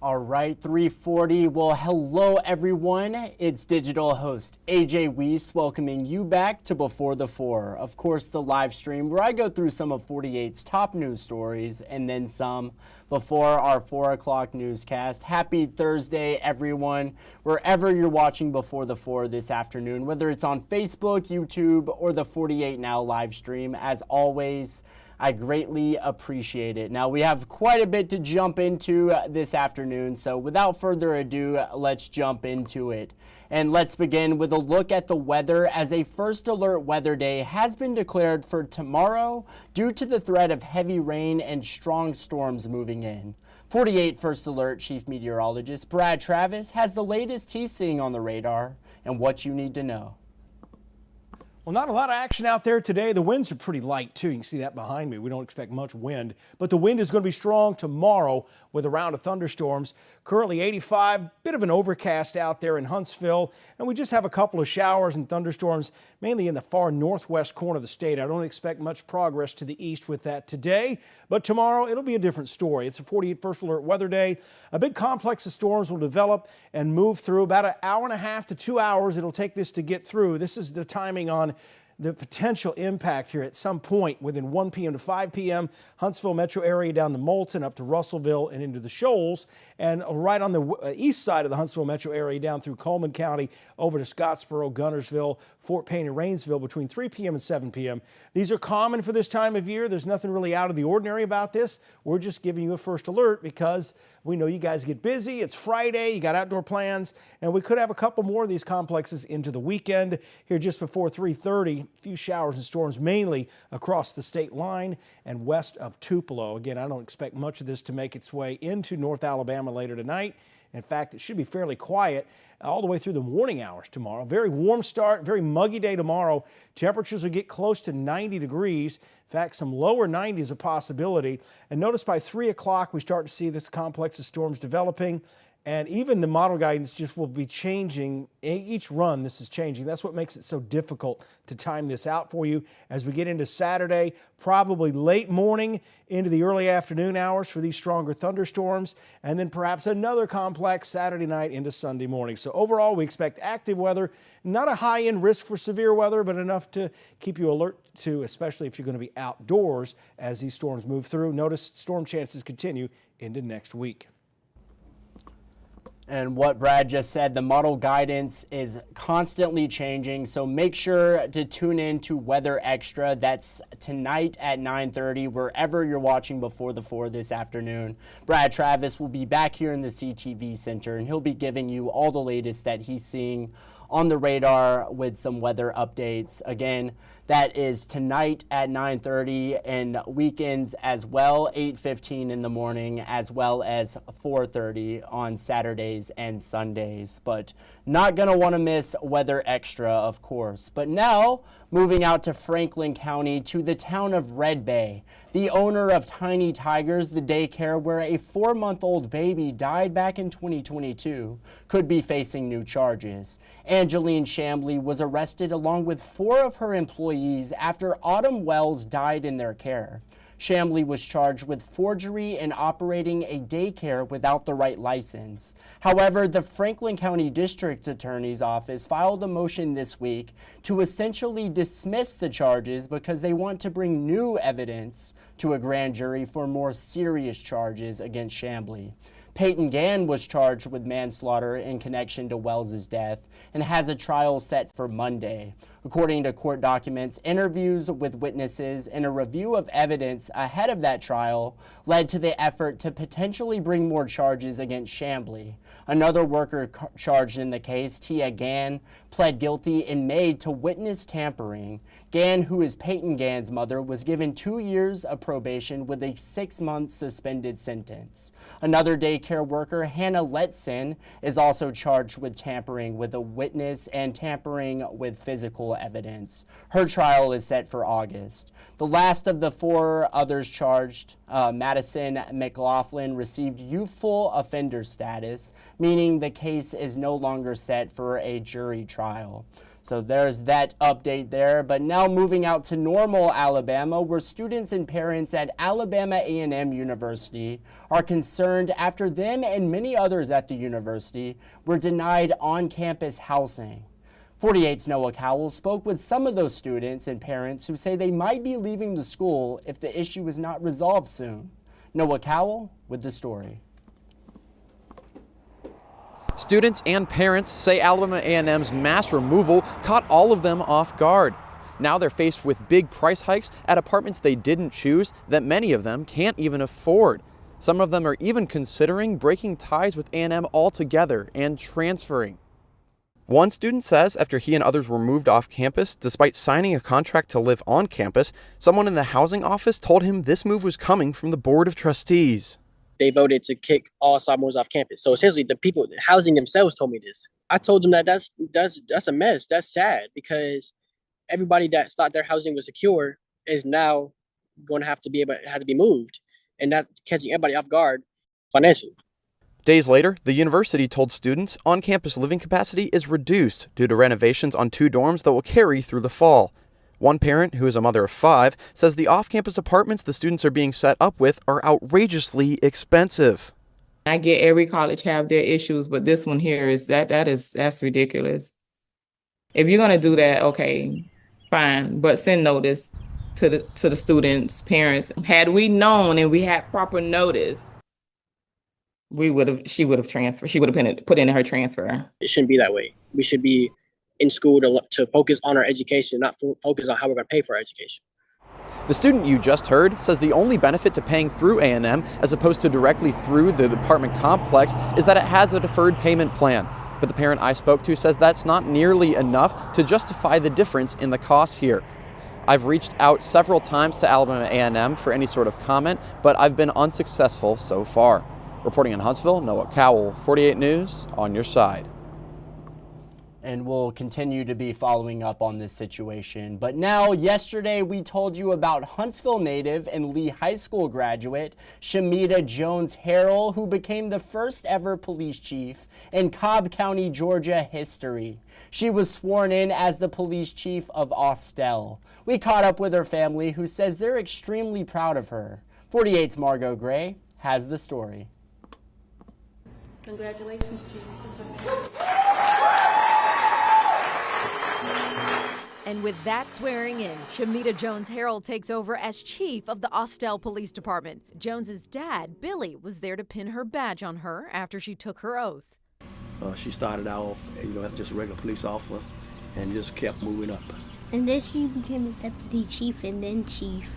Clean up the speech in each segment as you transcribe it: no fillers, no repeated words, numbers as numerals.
All right, 3:40. Well, hello everyone. It's digital host A.J. Wuest welcoming you back to Before the Four. Of course, the live stream where I go through some of 48's top news stories and then some before our 4 o'clock newscast. Happy Thursday, everyone, wherever you're watching Before the Four this afternoon, whether it's on Facebook, YouTube, or the 48 Now live stream. As always, I greatly appreciate it. Now, we have quite a bit to jump into this afternoon, so without further ado, let's jump into it. And let's begin with a look at the weather, as a first alert weather day has been declared for tomorrow due to the threat of heavy rain and strong storms moving in. 48 First Alert Chief Meteorologist Brad Travis has the latest he's seeing on the radar and what you need to know. Well, not a lot of action out there today. The winds are pretty light, too. You can see that behind me. We don't expect much wind, but the wind is going to be strong tomorrow with a round of thunderstorms. Currently 85, bit of an overcast out there in Huntsville, and we just have a couple of showers and thunderstorms, mainly in the far northwest corner of the state. I don't expect much progress to the east with that today, but tomorrow it'll be a different story. It's a 48 First Alert weather day. A big complex of storms will develop and move through about an hour and a half to 2 hours. It'll take this to get through. This is the timing on the potential impact here at some point within 1 p.m. to 5 p.m. Huntsville metro area down to Moulton, up to Russellville and into the Shoals, and right on the east side of the Huntsville metro area down through Coleman County over to Scottsboro, Gunnersville, Fort Payne, and Rainsville between 3 p.m. and 7 p.m. These are common for this time of year. There's nothing really out of the ordinary about this. We're just giving you a first alert because we know you guys get busy. It's Friday. You got outdoor plans, and we could have a couple more of these complexes into the weekend here just before 3:30. A few showers and storms mainly across the state line and west of Tupelo. Again, I don't expect much of this to make its way into North Alabama later tonight. In fact, it should be fairly quiet all the way through the morning hours tomorrow. Very warm start, very muggy day tomorrow. Temperatures will get close to 90 degrees. In fact, some lower 90s a possibility. And notice by 3 o'clock, we start to see this complex of storms developing. And even the model guidance just will be changing. Each run, this is changing. That's what makes it so difficult to time this out for you as we get into Saturday, probably late morning into the early afternoon hours for these stronger thunderstorms, and then perhaps another complex Saturday night into Sunday morning. So overall, we expect active weather, not a high-end risk for severe weather, but enough to keep you alert to, especially if you're going to be outdoors as these storms move through. Notice storm chances continue into next week. And what Brad just said, the model guidance is constantly changing, so make sure to tune in to Weather Extra. That's tonight at 9:30, wherever you're watching Before the Four this afternoon. Brad Travis will be back here in the CTV Center, and he'll be giving you all the latest that he's seeing on the radar with some weather updates. Again, that is tonight at 9:30 and weekends as well, 8:15 in the morning, as well as 4:30 on Saturdays and Sundays. But not going to want to miss Weather Extra, of course. But now, moving out to Franklin County to the town of Red Bay. The owner of Tiny Tigers, the daycare where a 4-month-old baby died back in 2022, could be facing new charges. Angeline Chambly was arrested along with 4 of her employees after Autumn Wells died in their care. Chambly was charged with forgery and operating a daycare without the right license. However, the Franklin County District Attorney's Office filed a motion this week to essentially dismiss the charges because they want to bring new evidence to a grand jury for more serious charges against Chambly. Peyton Gann was charged with manslaughter in connection to Wells's death and has a trial set for Monday. According to court documents, interviews with witnesses and a review of evidence ahead of that trial led to the effort to potentially bring more charges against Chambly. Another worker charged in the case, Tia Gann, pled guilty in May to witness tampering. Gann, who is Peyton Gann's mother, was given 2 years of probation with a 6-month suspended sentence. Another daycare worker, Hannah Letson, is also charged with tampering with a witness and tampering with physical evidence. Her trial is set for August. The last of the 4 others charged, Madison McLaughlin, received youthful offender status, meaning the case is no longer set for a jury trial. So there's that update there. But now moving out to Normal, Alabama, where students and parents at Alabama A&M University are concerned after them and many others at the university were denied on-campus housing. 48's Noah Cowell spoke with some of those students and parents who say they might be leaving the school if the issue is not resolved soon. Noah Cowell with the story. Students and parents say Alabama A&M's mass removal caught all of them off guard. Now they're faced with big price hikes at apartments they didn't choose that many of them can't even afford. Some of them are even considering breaking ties with A&M altogether and transferring. One student says after he and others were moved off campus, despite signing a contract to live on campus, someone in the housing office told him this move was coming from the Board of Trustees. They voted to kick all sophomores off campus. So essentially, the people housing themselves told me this. I told them that that's a mess. That's sad because everybody that thought their housing was secure is now going to have to be moved, and that's catching everybody off guard financially. Days later, the university told students on-campus living capacity is reduced due to renovations on 2 dorms that will carry through the fall. One parent, who is a mother of 5, says the off-campus apartments the students are being set up with are outrageously expensive. I get every college have their issues, but this one here is that's ridiculous. If you're gonna do that, okay, fine, but send notice to the students' parents. Had we known and we had proper notice, she would have transferred. She would have put in her transfer. It shouldn't be that way. We should be in school to focus on our education, not focus on how we're going to pay for our education. The student you just heard says the only benefit to paying through A&M as opposed to directly through the apartment complex is that it has a deferred payment plan. But the parent I spoke to says that's not nearly enough to justify the difference in the cost here. I've reached out several times to Alabama A&M for any sort of comment, but I've been unsuccessful so far. Reporting in Huntsville, Noah Cowell, 48 News, on your side. And we'll continue to be following up on this situation. But now, yesterday, we told you about Huntsville native and Lee High School graduate Shamita Jones-Harrell, who became the first ever police chief in Cobb County, Georgia history. She was sworn in as the police chief of Austell. We caught up with her family, who says they're extremely proud of her. 48's Margot Gray has the story. Congratulations, Chief. And with that swearing in, Shamita Jones-Harrell takes over as chief of the Austell Police Department. Jones's dad, Billy, was there to pin her badge on her after she took her oath. She started off, as just a regular police officer and just kept moving up. And then she became a deputy chief and then chief.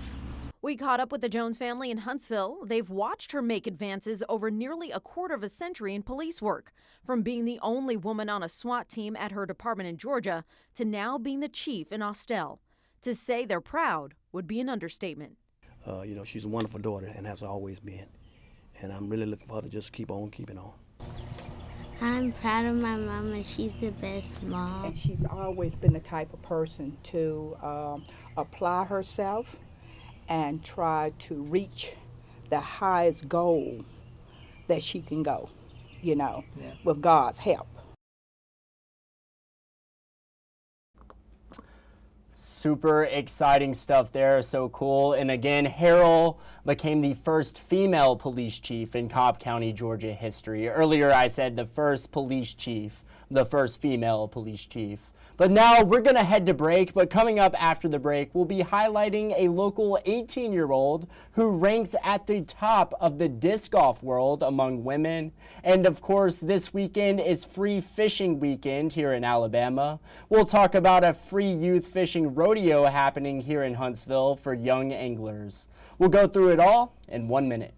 We caught up with the Jones family in Huntsville. They've watched her make advances over nearly a quarter of a century in police work, from being the only woman on a SWAT team at her department in Georgia to now being the chief in Austell. To say they're proud would be an understatement. She's a wonderful daughter and has always been. And I'm really looking for her to just keep on keeping on. I'm proud of my mama. She's the best mom. She's always been the type of person to apply herself and try to reach the highest goal that she can go, with God's help. Super exciting stuff there, so cool. And again, Harrell became the first female police chief in Cobb County, Georgia history. Earlier I said the first police chief, the first female police chief. But now we're going to head to break, but coming up after the break, we'll be highlighting a local 18-year-old who ranks at the top of the disc golf world among women. And of course, this weekend is free fishing weekend here in Alabama. We'll talk about a free youth fishing rodeo happening here in Huntsville for young anglers. We'll go through it all in 1 minute.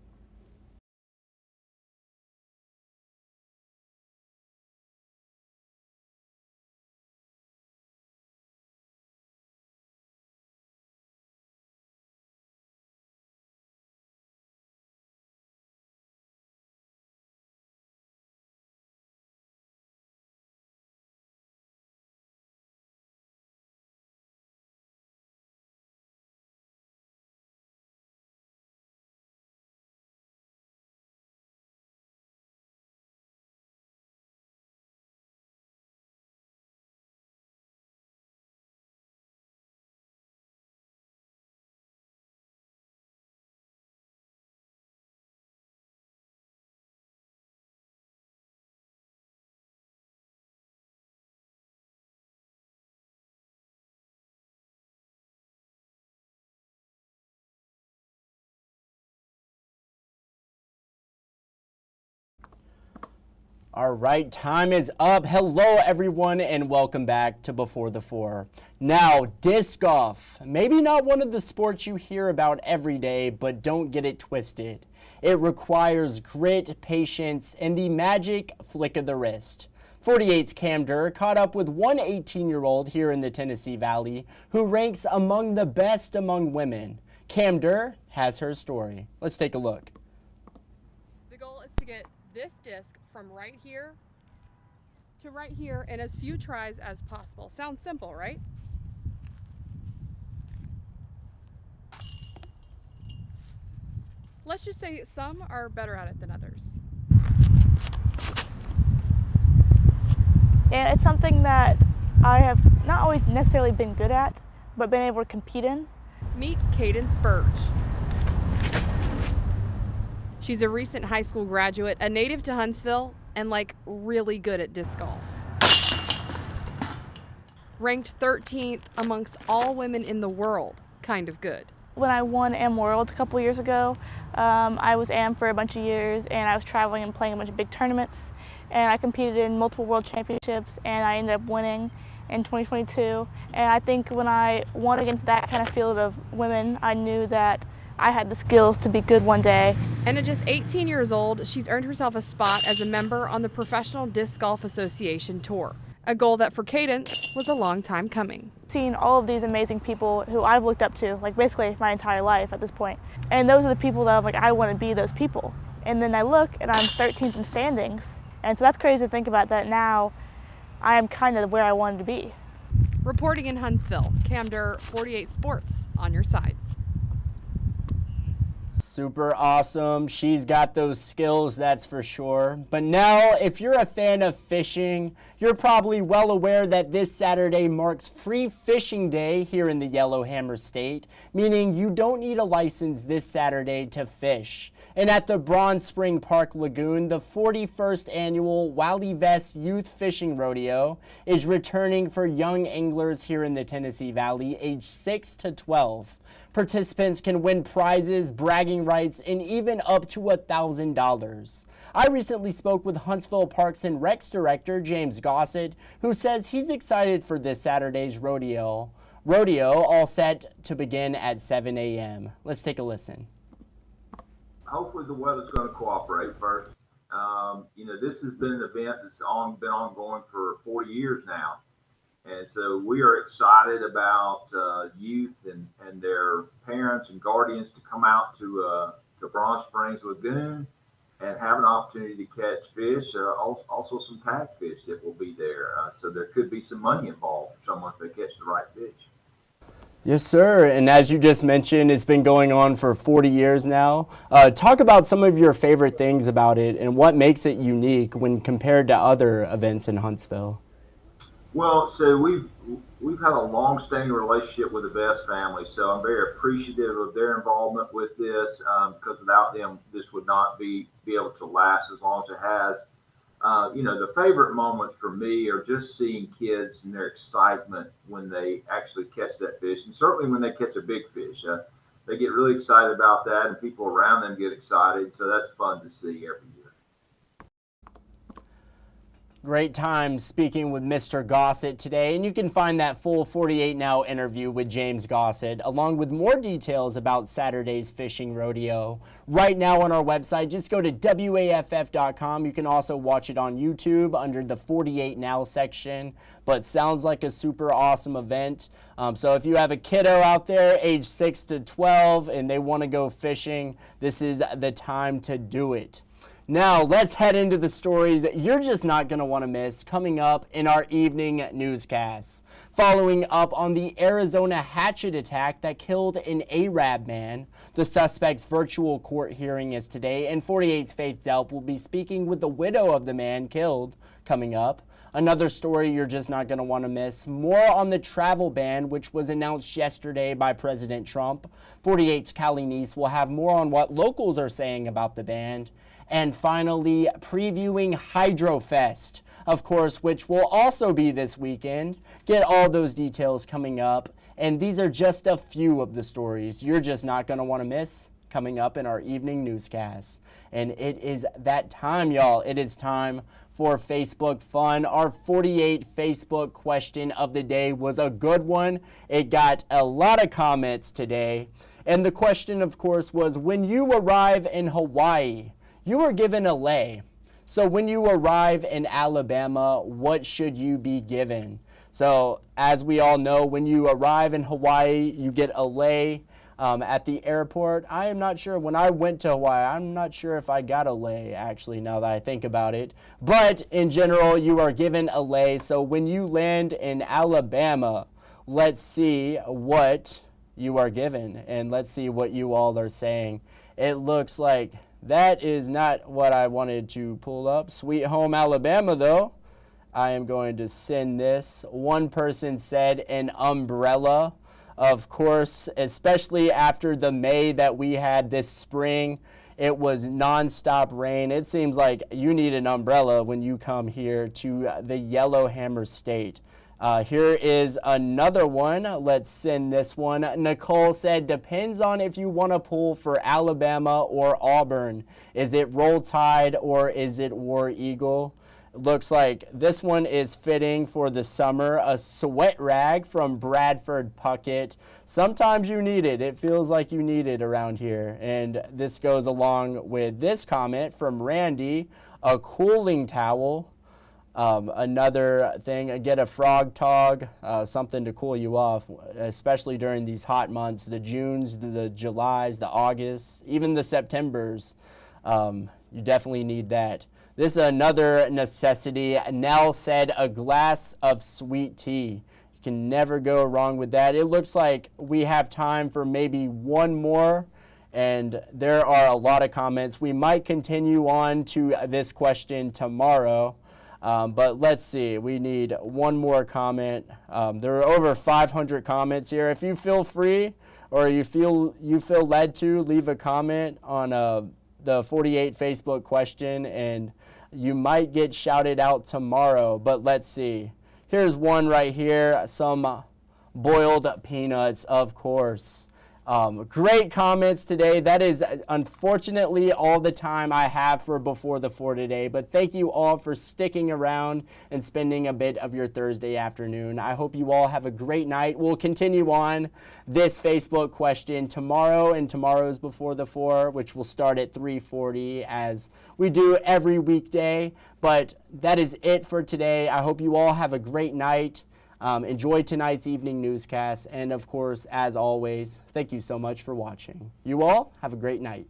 All right, time is up. Hello, everyone, and welcome back to Before the Four. Now, disc golf. Maybe not one of the sports you hear about every day, but don't get it twisted. It requires grit, patience, and the magic flick of the wrist. 48's Cam Durr caught up with one 18-year-old here in the Tennessee Valley who ranks among the best among women. Cam Durr has her story. Let's take a look. The goal is to get this disc from right here to right here in as few tries as possible. Sounds simple, right? Let's just say some are better at it than others. And it's something that I have not always necessarily been good at, but been able to compete in. Meet Cadence Burge. She's a recent high school graduate, a native to Huntsville, and really good at disc golf. Ranked 13th amongst all women in the world, kind of good. When I won AM World a couple years ago, I was AM for a bunch of years, and I was traveling and playing a bunch of big tournaments, and I competed in multiple world championships, and I ended up winning in 2022. And I think when I won against that kind of field of women, I knew that I had the skills to be good one day. And at just 18 years old, she's earned herself a spot as a member on the Professional Disc Golf Association Tour, a goal that for Cadence was a long time coming. Seeing all of these amazing people who I've looked up to, basically my entire life at this point. And those are the people that I'm I want to be those people. And then I look and I'm 13th in standings. And so that's crazy to think about that now I am kind of where I wanted to be. Reporting in Huntsville, Cam Durr, 48 Sports, on your side. Super awesome. She's got those skills, that's for sure. But now, if you're a fan of fishing, you're probably well aware that this Saturday marks Free Fishing Day here in the Yellowhammer State, meaning you don't need a license this Saturday to fish. And at the Bronze Spring Park Lagoon, the 41st annual Wuest Youth Fishing Rodeo is returning for young anglers here in the Tennessee Valley, aged 6 to 12. Participants can win prizes, bragging rights, and even up to $1,000. I recently spoke with Huntsville Parks and Recs Director James Gossett, who says he's excited for this Saturday's rodeo. All set to begin at 7 a.m. Let's take a listen. Hopefully the weather's going to cooperate first. This has been an event that's been ongoing for 40 years now. And so we are excited about youth and their parents and guardians to come out to Bronze Springs Lagoon and have an opportunity to catch fish, also some tag fish that will be there. So there could be some money involved for someone if they catch the right fish. Yes, sir. And as you just mentioned, it's been going on for 40 years now. Talk about some of your favorite things about it and what makes it unique when compared to other events in Huntsville. Well, so we've had a long-standing relationship with the Best family, so I'm very appreciative of their involvement with this because without them, this would not be able to last as long as it has. The favorite moments for me are just seeing kids and their excitement when they actually catch that fish, and certainly when they catch a big fish. They get really excited about that, and people around them get excited, so that's fun to see every year. Great time speaking with Mr. Gossett today, and you can find that full 48 Now interview with James Gossett, along with more details about Saturday's fishing rodeo, right now on our website. Just go to WAFF.com. You can also watch it on YouTube under the 48 Now section, but sounds like a super awesome event. So if you have a kiddo out there, age 6 to 12, and they want to go fishing, this is the time to do it. Now, let's head into the stories you're just not going to want to miss coming up in our evening newscasts. Following up on the Arizona hatchet attack that killed an Arab man, the suspect's virtual court hearing is today, and 48's Faith Delp will be speaking with the widow of the man killed coming up. Another story you're just not going to want to miss. More on the travel ban, which was announced yesterday by President Trump. 48's Callie Neese will have more on what locals are saying about the ban. And finally, previewing HydroFest, of course, which will also be this weekend. Get all those details coming up. And these are just a few of the stories you're just not going to want to miss coming up in our evening newscast. And it is that time, y'all. It is time for Facebook fun. Our 48 Facebook question of the day was a good one. It got a lot of comments today. And the question, of course, was when you arrive in Hawaii, you are given a lei. So when you arrive in Alabama, what should you be given? So as we all know, when you arrive in Hawaii, you get a lei at the airport. I am not sure. When I went to Hawaii, I'm not sure if I got a lei, actually, now that I think about it. But in general, you are given a lei. So when you land in Alabama, let's see what you are given, and let's see what you all are saying. It looks like that is not what I wanted to pull up. Sweet Home Alabama, though. I am going to send this. One person said an umbrella. Of course, especially after the May that we had this spring, it was nonstop rain. It seems like you need an umbrella when you come here to the Yellowhammer State. Here is another one. Let's send this one. Nicole said, depends on if you want to pull for Alabama or Auburn. Is it Roll Tide or is it War Eagle? Looks like this one is fitting for the summer. A sweat rag from Bradford Puckett. Sometimes you need it. It feels like you need it around here. And this goes along with this comment from Randy. A cooling towel. Another thing, get a frog tog, something to cool you off, especially during these hot months, the Junes, the Julys, the Augusts, even the Septembers. You definitely need that. This is another necessity. Nell said a glass of sweet tea. You can never go wrong with that. It looks like we have time for maybe one more, and there are a lot of comments. We might continue on to this question tomorrow, but let's see. We need one more comment. There are over 500 comments here. If you feel free or you feel led to, leave a comment on the 48 Facebook question, and you might get shouted out tomorrow. But let's see. Here's one right here. Some boiled peanuts, of course. Great comments today. That is unfortunately all the time I have for Before the Four today, but thank you all for sticking around and spending a bit of your Thursday afternoon. I hope you all have a great night. We'll continue on this Facebook question tomorrow and tomorrow's Before the Four, which will start at 3:40 as we do every weekday. But that is it for today. I hope you all have a great night. Enjoy tonight's evening newscast, and of course, as always, thank you so much for watching. You all have a great night.